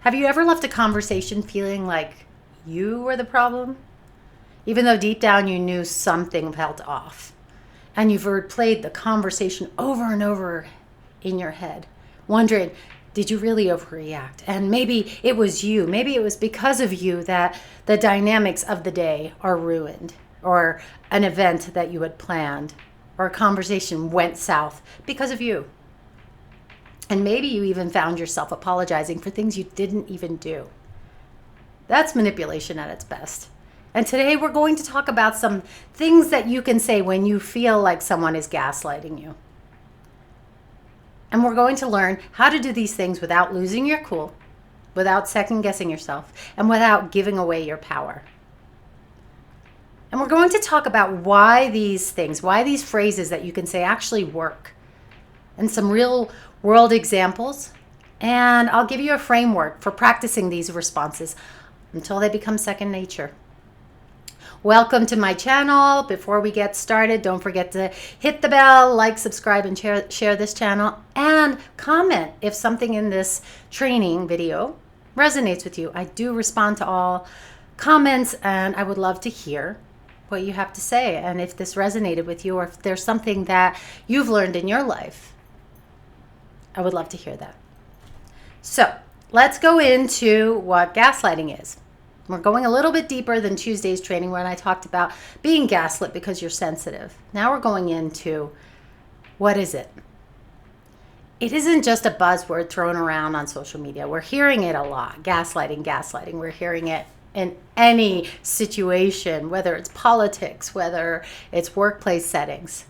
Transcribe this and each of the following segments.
Have you ever left a conversation feeling like you were the problem? Even though deep down you knew something felt off. And you've replayed the conversation over and over in your head, wondering, did you really overreact? And maybe it was you. Maybe it was because of you that the dynamics of the day are ruined, or an event that you had planned, or a conversation went south because of you. And maybe you even found yourself apologizing for things you didn't even do. That's manipulation at its best. And today we're going to talk about some things that you can say when you feel like someone is gaslighting you. And we're going to learn how to do these things without losing your cool, without second guessing yourself, and without giving away your power. And we're going to talk about why these things, why these phrases that you can say actually work, and some real world examples. And I'll give you a framework for practicing these responses until they become second nature. Welcome to my channel. Before we get started, don't forget to hit the bell, like, subscribe, and share this channel, and comment if something in this training video resonates with you. I do respond to all comments, and I would love to hear what you have to say, and if this resonated with you, or if there's something that you've learned in your life, I would love to hear that. So let's go into what gaslighting is. We're going a little bit deeper than Tuesday's training when I talked about being gaslit because you're sensitive. Now we're going into what is it? It isn't just a buzzword thrown around on social media. We're hearing it a lot. Gaslighting. We're hearing it in any situation, whether it's politics, whether it's workplace settings.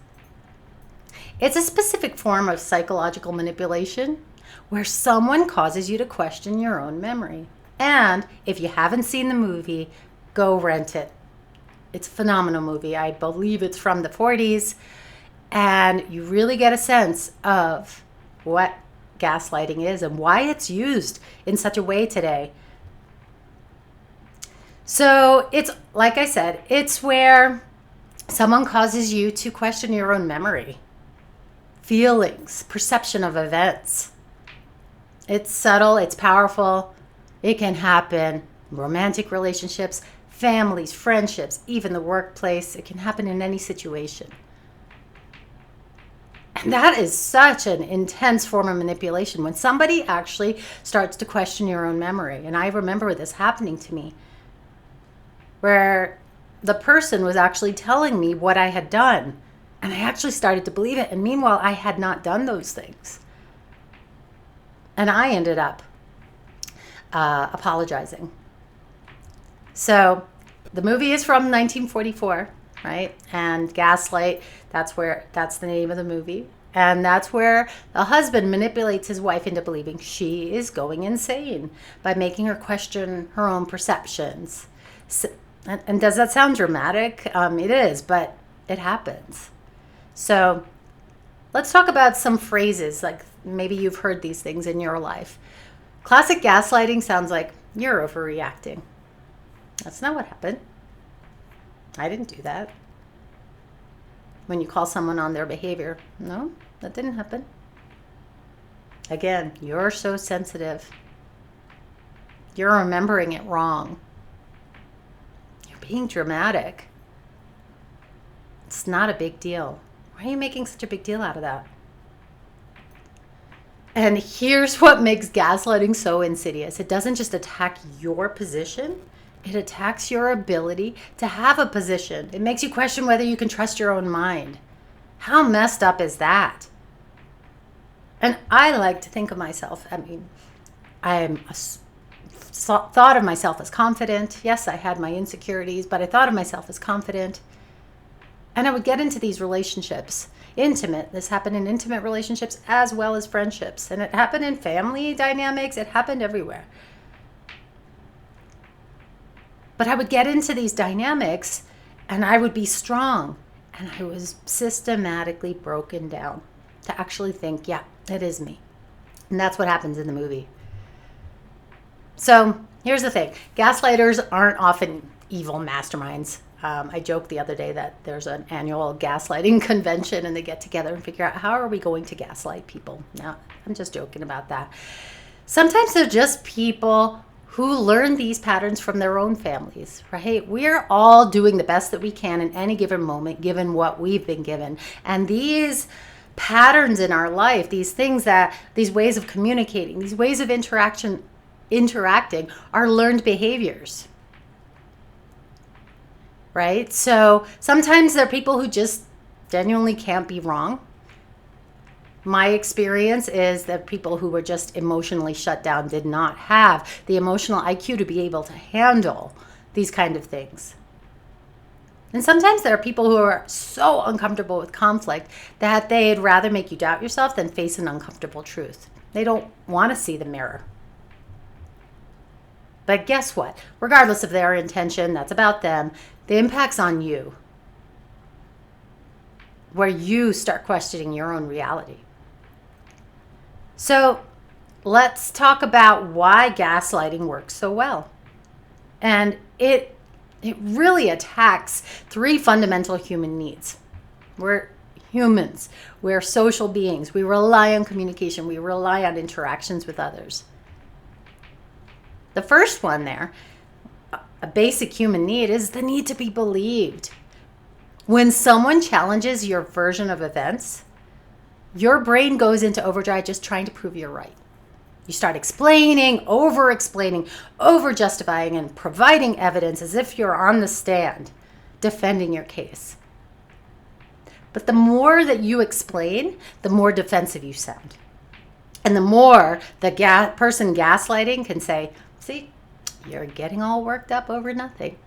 It's a specific form of psychological manipulation where someone causes you to question your own memory. And if you haven't seen the movie, go rent it. It's a phenomenal movie. I believe it's from the 40s. And you really get a sense of what gaslighting is and why it's used in such a way today. So it's, like I said, it's where someone causes you to question your own memory, feelings, perception of events. It's subtle, it's powerful. It can happen in romantic relationships, families, friendships, even the workplace. It can happen in any situation. And that is such an intense form of manipulation when somebody actually starts to question your own memory. And I remember this happening to me, where the person was actually telling me what I had done. And I actually started to believe it. And meanwhile, I had not done those things. And I ended up apologizing. So the movie is from 1944, right? And Gaslight, that's the name of the movie. And that's where the husband manipulates his wife into believing she is going insane by making her question her own perceptions. So, and does that sound dramatic? It is, but it happens. So let's talk about some phrases, like maybe you've heard these things in your life. Classic gaslighting sounds like, you're overreacting. That's not what happened. I didn't do that. When you call someone on their behavior, no, that didn't happen. Again, you're so sensitive. You're remembering it wrong. You're being dramatic. It's not a big deal. Why are you making such a big deal out of that? And here's what makes gaslighting so insidious. It doesn't just attack your position. It attacks your ability to have a position. It makes you question whether you can trust your own mind. How messed up is that? And I like to think of myself, thought of myself as confident. Yes, I had my insecurities, but I thought of myself as confident. And I would get into these relationships, intimate. This happened in intimate relationships as well as friendships. And it happened in family dynamics. It happened everywhere. But I would get into these dynamics and I would be strong. And I was systematically broken down to actually think, yeah, it is me. And that's what happens in the movie. So here's the thing. Gaslighters aren't often evil masterminds. I joked the other day that there's an annual gaslighting convention and they get together and figure out how are we going to gaslight people. Now, I'm just joking about that. Sometimes they're just people who learn these patterns from their own families, right? We're all doing the best that we can in any given moment, given what we've been given. And these patterns in our life, these ways of communicating, these ways of interacting are learned behaviors, right? So sometimes there are people who just genuinely can't be wrong. My experience is that people who were just emotionally shut down did not have the emotional IQ to be able to handle these kind of things. And sometimes there are people who are so uncomfortable with conflict that they'd rather make you doubt yourself than face an uncomfortable truth. They don't want to see the mirror. But guess what? Regardless of their intention, that's about them. The impact's on you, where you start questioning your own reality. So let's talk about why gaslighting works so well. And it really attacks 3 fundamental human needs. We're humans. We're social beings. We rely on communication. We rely on interactions with others. The first one there, a basic human need, is the need to be believed. When someone challenges your version of events, your brain goes into overdrive just trying to prove you're right. You start explaining, over-justifying, and providing evidence as if you're on the stand defending your case. But the more that you explain, the more defensive you sound. And the more the person gaslighting can say, see, you're getting all worked up over nothing.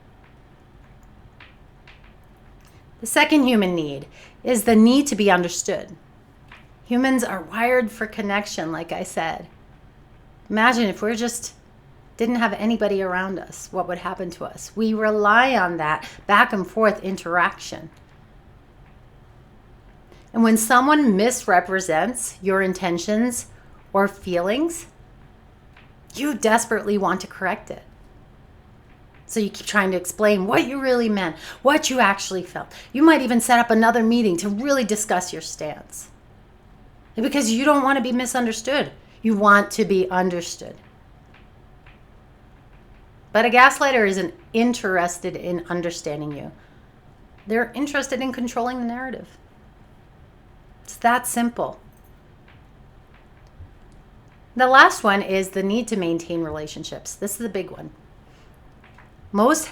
The second human need is the need to be understood. Humans are wired for connection, like I said. Imagine if we just didn't have anybody around us, what would happen to us? We rely on that back and forth interaction. And when someone misrepresents your intentions or feelings, you desperately want to correct it. So you keep trying to explain what you really meant, what you actually felt. You might even set up another meeting to really discuss your stance. And because you don't want to be misunderstood. You want to be understood. But a gaslighter isn't interested in understanding you. They're interested in controlling the narrative. It's that simple. The last one is the need to maintain relationships. This is the big one. Most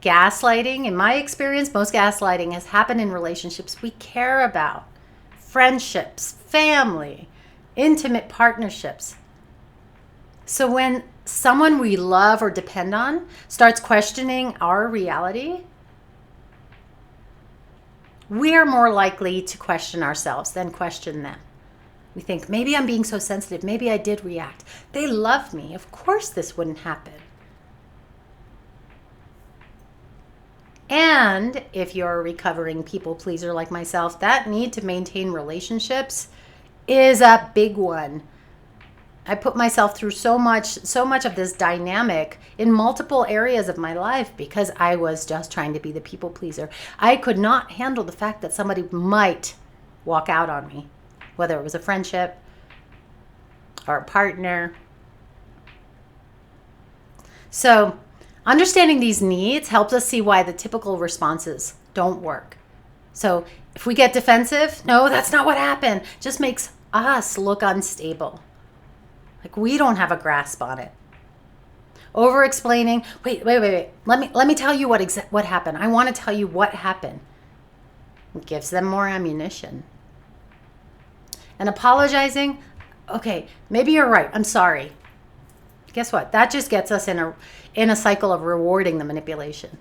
gaslighting, in my experience, most gaslighting has happened in relationships we care about. Friendships, family, intimate partnerships. So when someone we love or depend on starts questioning our reality, we are more likely to question ourselves than question them. We think, maybe I'm being so sensitive. Maybe I did react. They love me. Of course this wouldn't happen. And if you're a recovering people pleaser like myself, that need to maintain relationships is a big one. I put myself through so much of this dynamic in multiple areas of my life because I was just trying to be the people pleaser. I could not handle the fact that somebody might walk out on me, whether it was a friendship or a partner. So understanding these needs helps us see why the typical responses don't work. So if we get defensive, no, that's not what happened, just makes us look unstable. Like we don't have a grasp on it. Over explaining, wait. Let me tell you what happened. I want to tell you what happened. It gives them more ammunition. And apologizing, okay, maybe you're right. I'm sorry. Guess what? That just gets us in a cycle of rewarding the manipulation.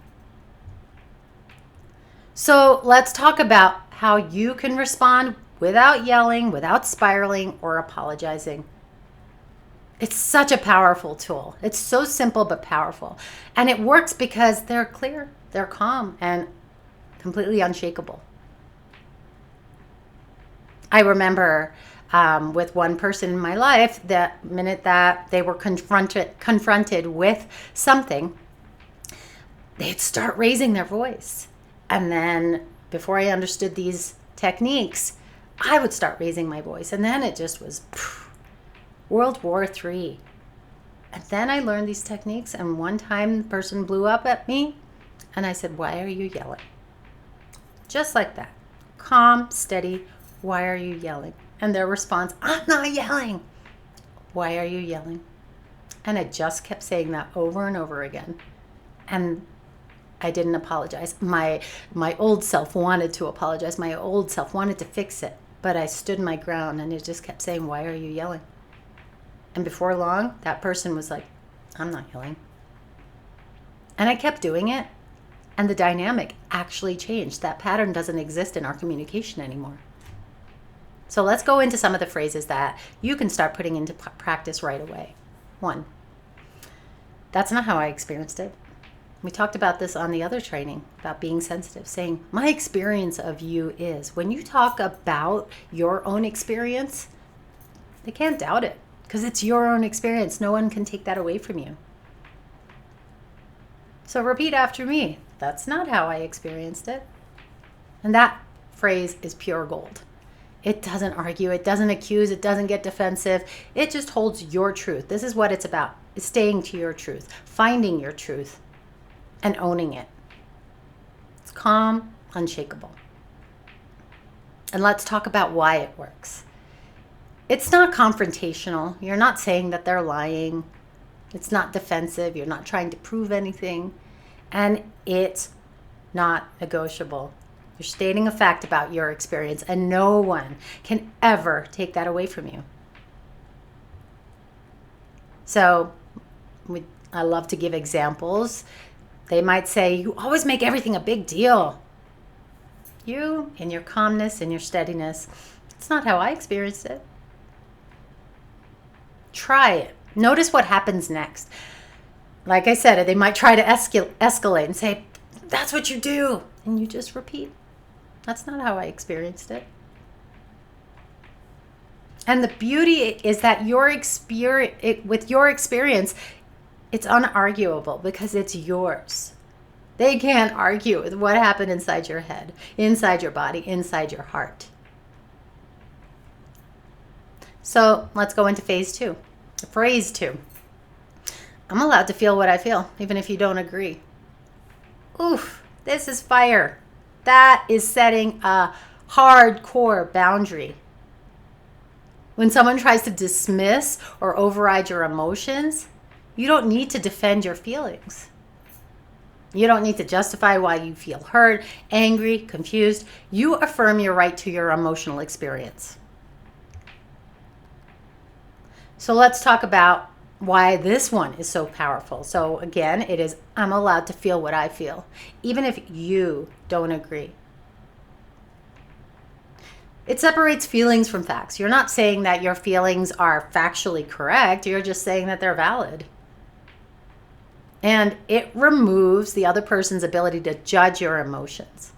So let's talk about how you can respond without yelling, without spiraling, or apologizing. It's such a powerful tool. It's so simple but powerful. And it works because they're clear, they're calm, and completely unshakable. I remember with one person in my life, the minute that they were confronted with something, they'd start raising their voice. And then before I understood these techniques, I would start raising my voice. And then it just was World War III. And then I learned these techniques, and one time the person blew up at me, and I said, "Why are you yelling?" Just like that. Calm, steady. "Why are you yelling?" And their response, "I'm not yelling." "Why are you yelling?" And I just kept saying that over and over again. And I didn't apologize. My old self wanted to apologize. My old self wanted to fix it. But I stood my ground, and it just kept saying, "Why are you yelling?" And before long, that person was like, "I'm not yelling." And I kept doing it. And the dynamic actually changed. That pattern doesn't exist in our communication anymore. So let's go into some of the phrases that you can start putting into practice right away. 1, "That's not how I experienced it." We talked about this on the other training about being sensitive, saying, "My experience of you is." When you talk about your own experience, they can't doubt it because it's your own experience. No one can take that away from you. So repeat after me. "That's not how I experienced it." And that phrase is pure gold. It doesn't argue, it doesn't accuse, it doesn't get defensive. It just holds your truth. This is what it's about. It's staying to your truth, finding your truth, and owning it. It's calm, unshakable. And let's talk about why it works. It's not confrontational. You're not saying that they're lying. It's not defensive. You're not trying to prove anything. And it's not negotiable. You're stating a fact about your experience, and no one can ever take that away from you. So I love to give examples. They might say, "You always make everything a big deal." You, in your calmness, in your steadiness, it's not how I experienced it. Try it. Notice what happens next. Like I said, they might try to escalate and say, "That's what you do." And you just repeat, "That's not how I experienced it." And the beauty is that with your experience, it's unarguable because it's yours. They can't argue with what happened inside your head, inside your body, inside your heart. So let's go into phrase 2. "I'm allowed to feel what I feel, even if you don't agree." Oof, this is fire. That is setting a hardcore boundary. When someone tries to dismiss or override your emotions, you don't need to defend your feelings. You don't need to justify why you feel hurt, angry, confused. You affirm your right to your emotional experience. So let's talk about why this one is so powerful. So again, it is, "I'm allowed to feel what I feel, even if you don't agree." It separates feelings from facts. You're not saying that your feelings are factually correct. You're just saying that they're valid. And it removes the other person's ability to judge your emotions.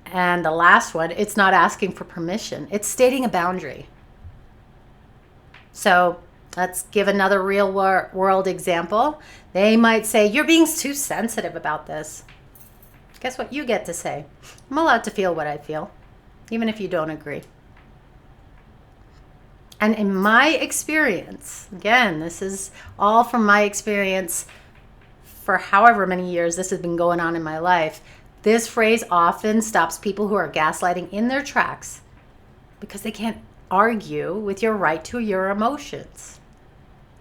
And the last one, it's not asking for permission. It's stating a boundary. So let's give another real world example. They might say, "You're being too sensitive about this." Guess what you get to say? "I'm allowed to feel what I feel, even if you don't agree." And in my experience, again, this is all from my experience for however many years this has been going on in my life, this phrase often stops people who are gaslighting in their tracks because they can't argue with your right to your emotions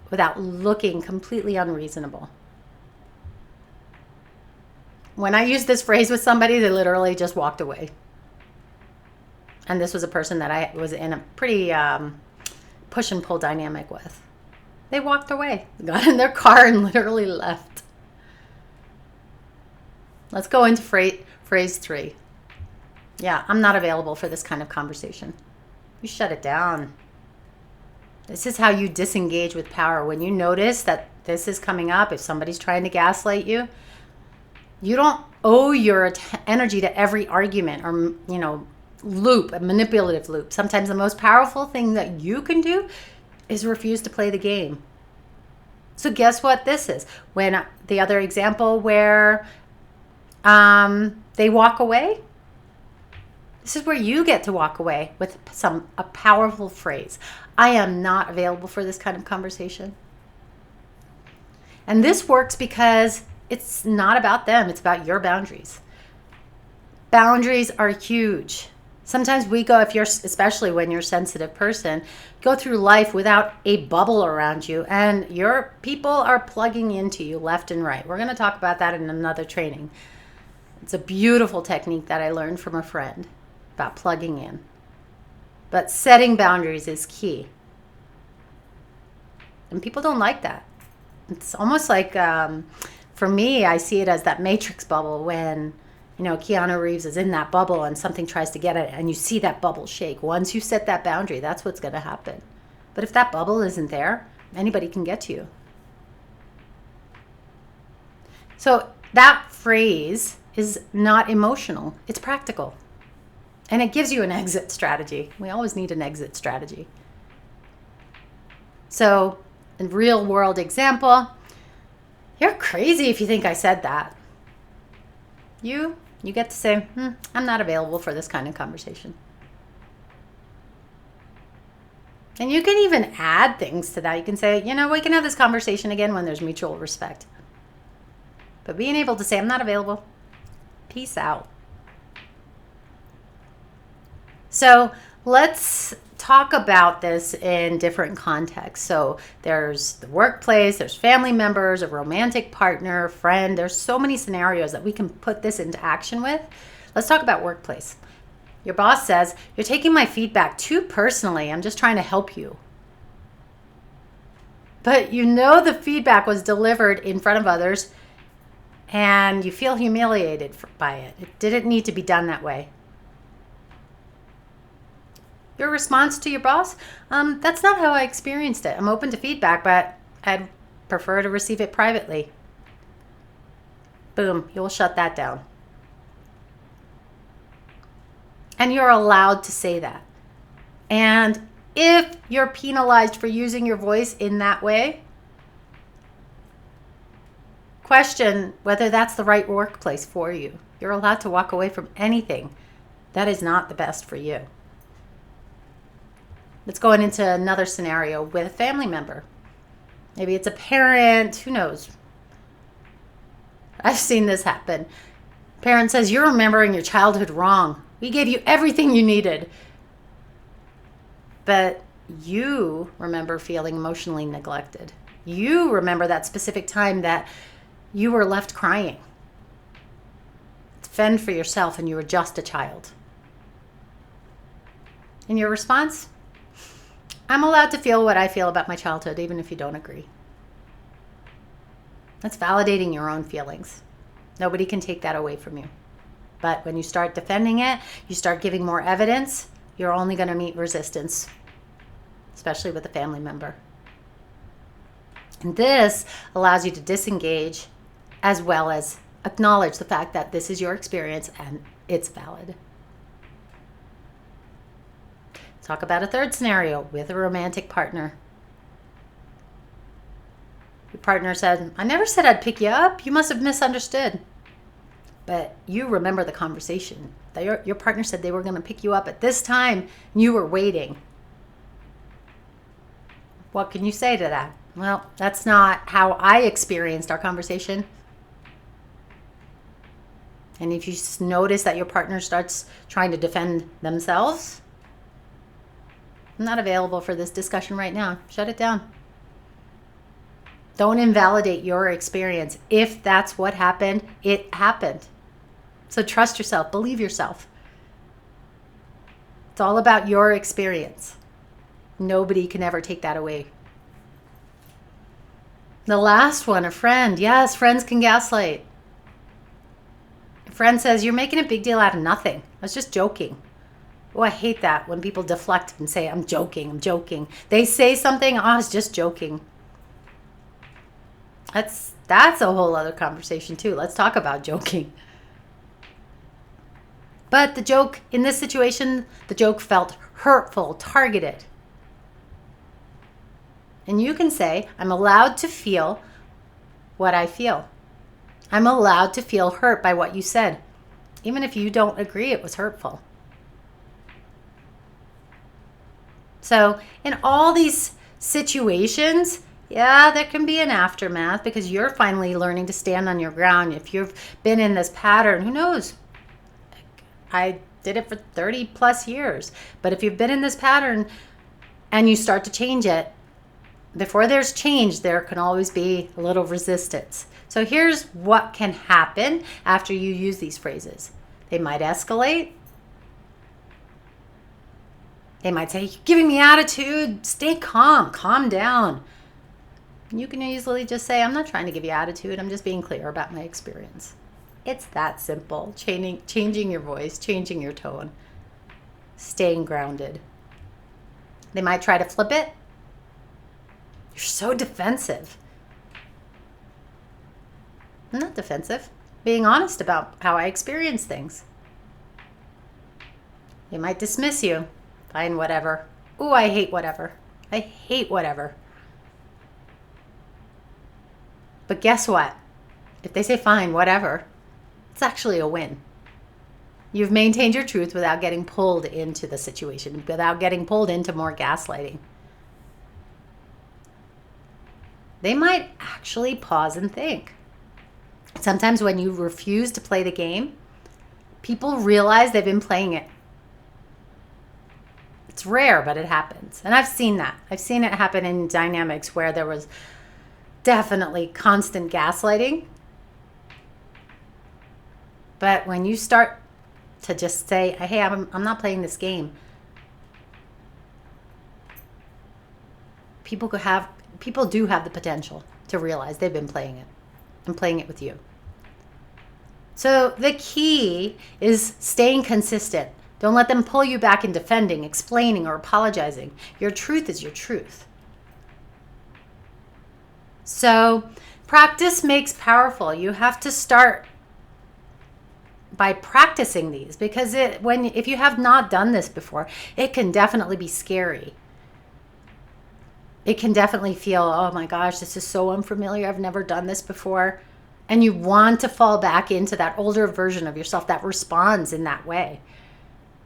without looking completely unreasonable. When I used this phrase with somebody, they literally just walked away. And this was a person that I was in a pretty push and pull dynamic with. They walked away, got in their car and literally left. Let's go into phrase 3. "Yeah, I'm not available for this kind of conversation." You shut it down. This is how you disengage with power. When you notice that this is coming up, if somebody's trying to gaslight you, you don't owe your energy to every argument or, loop, a manipulative loop. Sometimes the most powerful thing that you can do is refuse to play the game. So guess what this is? When the other example where they walk away, This is where you get to walk away with a powerful phrase. I am not available for this kind of conversation. And this works because it's not about them. It's about your boundaries. Boundaries are huge. Sometimes we go, especially when you're a sensitive person, go through life without a bubble around you, and your people are plugging into you left and right. We're going to talk about that in another training. It's a beautiful technique that I learned from a friend about plugging in. But setting boundaries is key. And people don't like that. It's almost like, for me, I see it as that Matrix bubble when, Keanu Reeves is in that bubble and something tries to get it and you see that bubble shake. Once you set that boundary, that's what's going to happen. But if that bubble isn't there, anybody can get to you. So that phrase is not emotional. It's practical. And it gives you an exit strategy. We always need an exit strategy. So, a real world example, you're crazy if you think I said that. You get to say, I'm not available for this kind of conversation. And you can even add things to that. You can say, we can have this conversation again when there's mutual respect. But being able to say, I'm not available, peace out. So let's talk about this in different contexts. So there's the workplace, there's family members, a romantic partner, friend. There's so many scenarios that we can put this into action with. Let's talk about workplace. Your boss says, you're taking my feedback too personally. I'm just trying to help you. But the feedback was delivered in front of others and you feel humiliated by it. It didn't need to be done that way. Your response to your boss, that's not how I experienced it. I'm open to feedback, but I'd prefer to receive it privately. Boom, you'll shut that down. And you're allowed to say that. And if you're penalized for using your voice in that way, question whether that's the right workplace for you. You're allowed to walk away from anything that is not the best for you. Let's go into another scenario with a family member. Maybe it's a parent, who knows? I've seen this happen. Parent says, you're remembering your childhood wrong. We gave you everything you needed. But you remember feeling emotionally neglected. You remember that specific time that you were left crying. Fend for yourself and you were just a child. And your response? I'm allowed to feel what I feel about my childhood, even if you don't agree. That's validating your own feelings. Nobody can take that away from you. But when you start defending it, you start giving more evidence, you're only going to meet resistance, especially with a family member. And this allows you to disengage as well as acknowledge the fact that this is your experience and it's valid. Talk about a third scenario with a romantic partner. Your partner said, I never said I'd pick you up. You must have misunderstood. But you remember the conversation. Your partner said they were going to pick you up at this time, and you were waiting. What can you say to that? Well, that's not how I experienced our conversation. And if you notice that your partner starts trying to defend themselves, I'm not available for this discussion right now. Shut it down. Don't invalidate your experience. If that's what happened, it happened. So trust yourself. Believe yourself. It's all about your experience. Nobody can ever take that away. The last one, a friend. Yes, friends can gaslight. A friend says, you're making a big deal out of nothing. I was just joking. Oh, I hate that when people deflect and say, I'm joking. They say something, I was just joking. That's a whole other conversation too. Let's talk about joking. But the joke, in this situation, the joke felt hurtful, targeted. And you can say, I'm allowed to feel what I feel. I'm allowed to feel hurt by what you said. Even if you don't agree it was hurtful. So in all these situations, yeah, there can be an aftermath because you're finally learning to stand on your ground. If you've been in this pattern, who knows? I did it for 30 plus years. But if you've been in this pattern and you start to change it, before there's change, there can always be a little resistance. So here's what can happen after you use these phrases. They might escalate. They might say, "You're giving me attitude. Stay calm. Calm down." You can easily just say, "I'm not trying to give you attitude. I'm just being clear about my experience." It's that simple. Changing your voice, changing your tone, staying grounded. They might try to flip it. "You're so defensive." I'm not defensive. Being honest about how I experience things. They might dismiss you. "Fine, whatever." "Ooh, I hate whatever. I hate whatever." But guess what? If they say fine, whatever, it's actually a win. You've maintained your truth without getting pulled into the situation, without getting pulled into more gaslighting. They might actually pause and think. Sometimes when you refuse to play the game, people realize they've been playing it. It's rare, but it happens. And I've seen that. I've seen it happen in dynamics where there was definitely constant gaslighting. But when you start to just say, "Hey, I'm not playing this game," people do have the potential to realize they've been playing it and playing it with you. So the key is staying consistent. Don't let them pull you back in defending, explaining, or apologizing. Your truth is your truth. So practice makes powerful. You have to start by practicing these, because if you have not done this before, it can definitely be scary. It can definitely feel, "Oh my gosh, this is so unfamiliar. I've never done this before." And you want to fall back into that older version of yourself that responds in that way,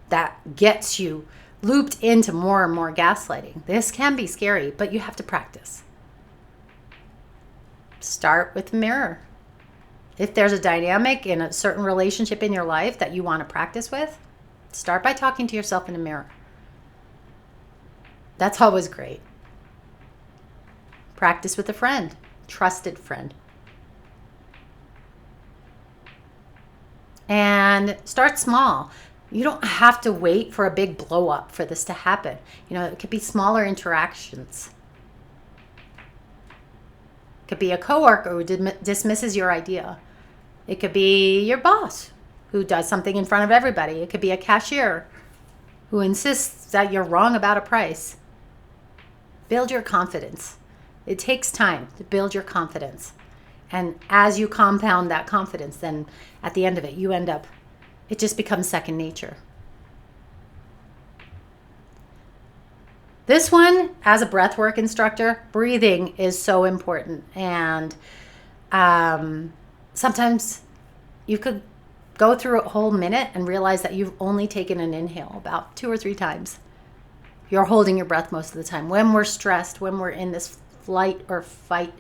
that gets you looped into more and more gaslighting. This can be scary, but you have to practice. Start with the mirror. If there's a dynamic in a certain relationship in your life that you want to practice with, start by talking to yourself in a mirror. That's always great. Practice with a friend, trusted friend. And start small. You don't have to wait for a big blow up for this to happen. It could be smaller interactions. It could be a coworker who dismisses your idea. It could be your boss who does something in front of everybody. It could be a cashier who insists that you're wrong about a price. Build your confidence. It takes time to build your confidence. And as you compound that confidence, then at the end of it, it just becomes second nature. This one, as a breathwork instructor, breathing is so important. And sometimes you could go through a whole minute and realize that you've only taken an inhale about 2 or 3 times. You're holding your breath most of the time. When we're stressed, when we're in this flight or fight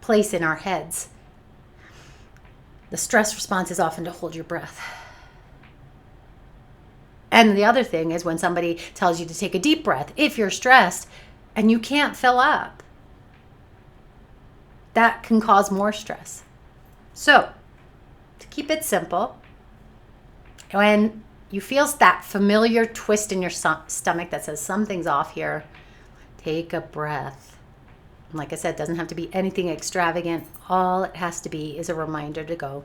place in our heads, the stress response is often to hold your breath. And the other thing is when somebody tells you to take a deep breath, if you're stressed and you can't fill up, that can cause more stress. So, to keep it simple, when you feel that familiar twist in your stomach that says something's off here, take a breath. Like I said, it doesn't have to be anything extravagant. All it has to be is a reminder to go.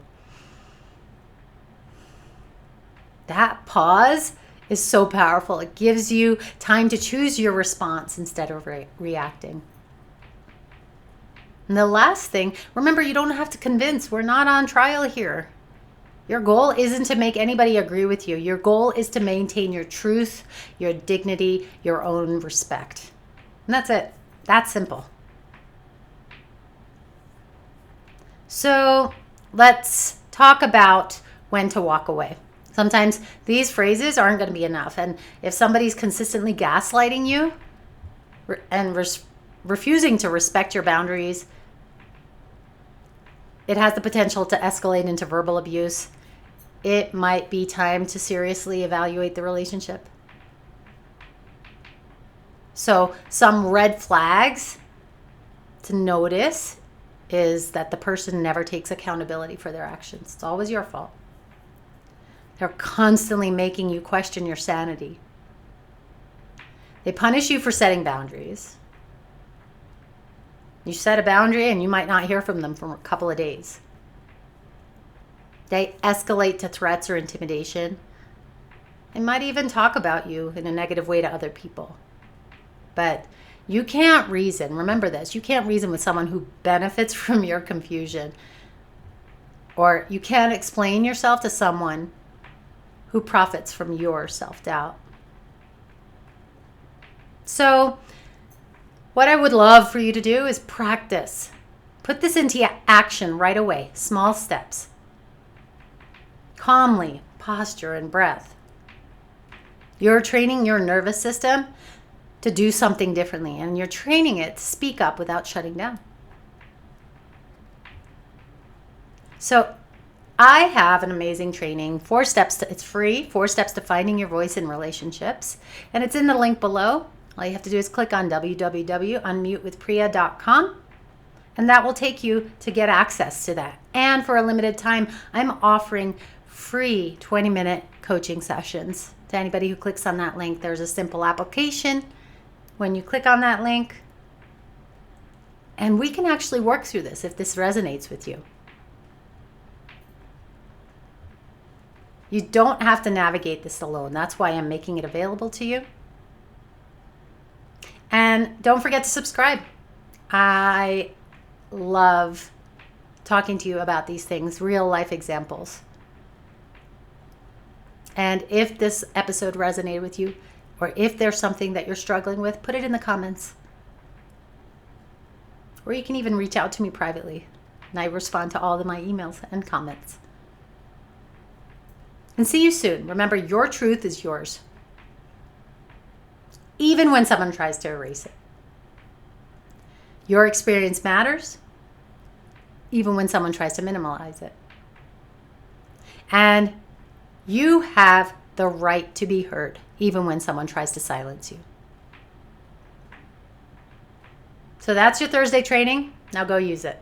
That pause is so powerful. It gives you time to choose your response instead of reacting. And the last thing, remember, you don't have to convince. We're not on trial here. Your goal isn't to make anybody agree with you. Your goal is to maintain your truth, your dignity, your own respect. And that's it. That's simple. So let's talk about when to walk away. Sometimes these phrases aren't going to be enough. And if somebody's consistently gaslighting you and refusing to respect your boundaries, it has the potential to escalate into verbal abuse. It might be time to seriously evaluate the relationship. So some red flags to notice is that the person never takes accountability for their actions. It's always your fault. They're constantly making you question your sanity. They punish you for setting boundaries. You set a boundary and you might not hear from them for a couple of days. They escalate to threats or intimidation. They might even talk about you in a negative way to other people. But you can't reason. Remember this. You can't reason with someone who benefits from your confusion. Or you can't explain yourself to someone who profits from your self-doubt. So what I would love for you to do is practice. Put this into action right away. Small steps. Calmly, posture and breath. You're training your nervous system to do something differently, and you're training it to speak up without shutting down. So I have an amazing training, 4 steps it's free, 4 steps to finding your voice in relationships. And it's in the link below. All you have to do is click on www.unmutewithpriya.com, and that will take you to get access to that. And for a limited time, I'm offering free 20-minute coaching sessions to anybody who clicks on that link. There's a simple application when you click on that link, and we can actually work through this if this resonates with you. You don't have to navigate this alone. That's why I'm making it available to you. And don't forget to subscribe. I love talking to you about these things, real life examples. And if this episode resonated with you, or if there's something that you're struggling with, put it in the comments. Or you can even reach out to me privately, and I respond to all of my emails and comments. And see you soon. Remember, your truth is yours, even when someone tries to erase it. Your experience matters, even when someone tries to minimize it. And you have the right to be heard, even when someone tries to silence you. So that's your Thursday training. Now go use it.